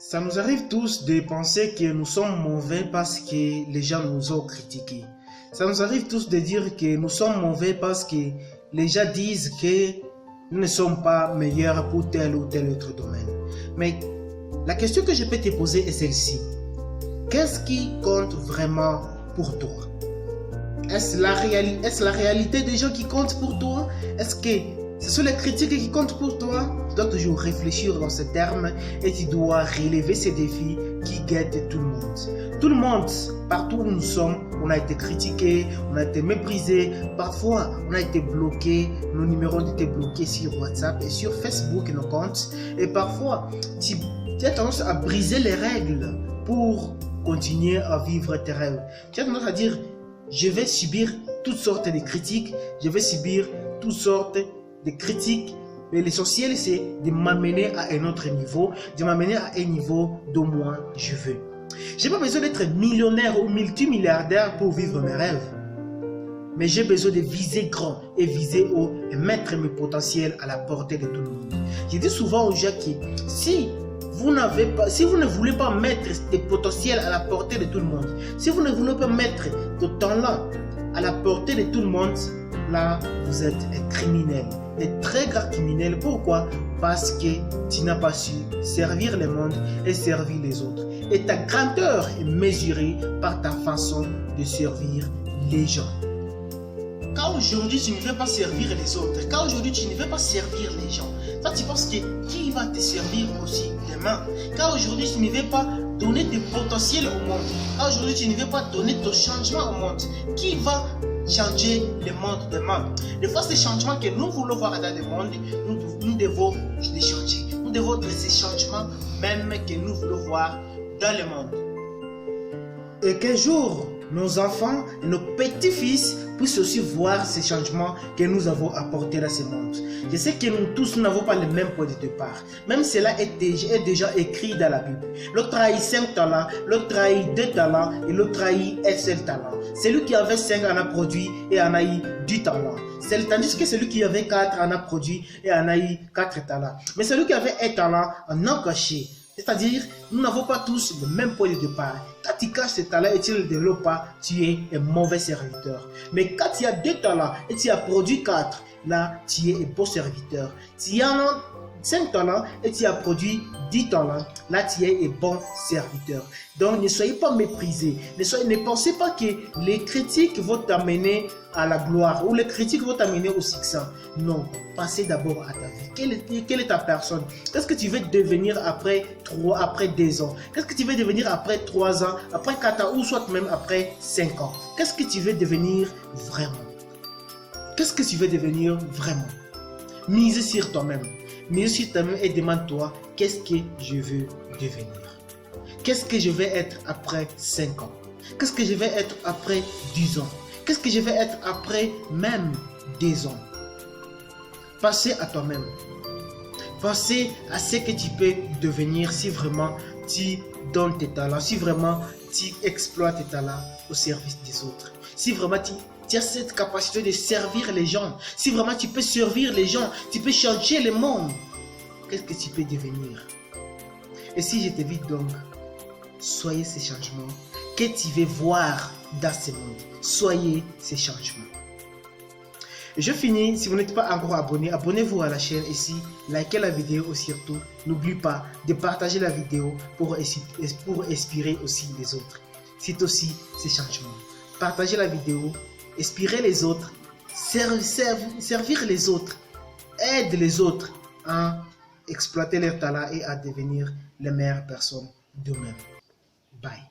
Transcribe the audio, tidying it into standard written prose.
Ça nous arrive tous de penser que nous sommes mauvais parce que les gens nous ont critiqués. Ça nous arrive tous de dire que nous sommes mauvais parce que les gens disent que nous ne sommes pas meilleurs pour tel ou tel autre domaine. Mais la question que je peux te poser est celle-ci. Qu'est-ce qui compte vraiment pour toi? Est-ce la réalité des gens qui comptent pour toi? Est-ce que ce sont les critiques qui comptent pour toi? Tu dois toujours réfléchir dans ces termes et tu dois relever ces défis qui guettent tout le monde. Tout le monde, partout où nous sommes, on a été critiqué, on a été méprisé. Parfois, on a été bloqué, nos numéros ont été bloqués sur WhatsApp et sur Facebook, nos comptes. Et parfois, tu as tendance à briser les règles pour continuer à vivre tes rêves. Tu as tendance à dire, je vais subir toutes sortes de critiques, je vais subir toutes sortes de critiques, mais l'essentiel c'est de m'amener à un autre niveau, de m'amener à un niveau d'au moins je veux. J'ai pas besoin d'être millionnaire ou multimilliardaire pour vivre mes rêves, mais j'ai besoin de viser grand et viser haut et mettre mes potentiels à la portée de tout le monde. Je dis souvent aux gens que si vous ne voulez pas mettre des potentiels à la portée de tout le monde, si vous ne voulez pas mettre de temps-là à la portée de tout le monde, là, vous êtes un criminel, un très grand criminel. Pourquoi? Parce que tu n'as pas su servir le monde et servir les autres. Et ta grandeur est mesurée par ta façon de servir les gens. Quand aujourd'hui tu ne veux pas servir les autres, quand aujourd'hui tu ne veux pas servir les gens, toi tu penses que qui va te servir aussi demain? Quand aujourd'hui tu ne veux pas donner tes potentiels au monde, quand aujourd'hui tu ne veux pas donner ton changement au monde, qui va changer le monde demain? Des fois, ces changements que nous voulons voir dans le monde, nous devons les changer. Nous devons faire ces changements même que nous voulons voir dans le monde. Et qu'un jour, nos enfants et nos petits-fils puissent aussi voir ces changements que nous avons apportés dans ce monde. Je sais que nous tous n'avons pas le même point de départ. Même cela est déjà écrit dans la Bible. L'autre trahit 5 talents, l'autre trahit 2 talents et l'autre trahit un seul talent. Celui qui avait 5 en a produit et en a eu 10 talents. Tandis que celui qui avait 4 en a produit et en a eu 4 talents. Mais celui qui avait un talent en a caché. C'est-à-dire, nous n'avons pas tous le même point de départ. Quand tu caches tes talents et tu ne le développes pas, tu es un mauvais serviteur. Mais quand tu as 2 talents et tu as produit 4, là, tu es un bon serviteur. Tu as 5 talents et tu as produit 10 talents, là, tu es un bon serviteur. Donc, ne soyez pas méprisés. Ne pensez pas que les critiques vont t'amener à la gloire ou les critiques vont t'amener au succès. Non, passez d'abord à ta vie. Quelle est ta personne? Qu'est-ce que tu veux devenir après 2 ans? Qu'est-ce que tu veux devenir après 3 ans, après 4 ans ou soit même après 5 ans? Qu'est-ce que tu veux devenir vraiment? Qu'est-ce que tu veux devenir vraiment? Mise sur toi-même. Mise sur toi-même et demande-toi, qu'est-ce que je veux devenir? Qu'est-ce que je vais être après 5 ans? Qu'est-ce que je vais être après 10 ans? Qu'est-ce que je vais être après même 2 ans? Pensez à toi-même. Pensez à ce que tu peux devenir si vraiment tu donnes tes talents, si vraiment tu exploites tes talents au service des autres. Si vraiment tu as cette capacité de servir les gens, si vraiment tu peux servir les gens, tu peux changer le monde, qu'est-ce que tu peux devenir? Et si je t'invite donc, soyez ces changements que tu veux voir dans ce monde. Soyez ces changements. Et je finis, si vous n'êtes pas encore abonné, abonnez-vous à la chaîne ici, likez la vidéo et surtout, n'oubliez pas de partager la vidéo pour inspirer aussi les autres. C'est aussi ces changements. Partagez la vidéo, inspirez les autres, servir les autres, aide les autres à exploiter leurs talents et à devenir les meilleures personnes d'eux-mêmes. Bye.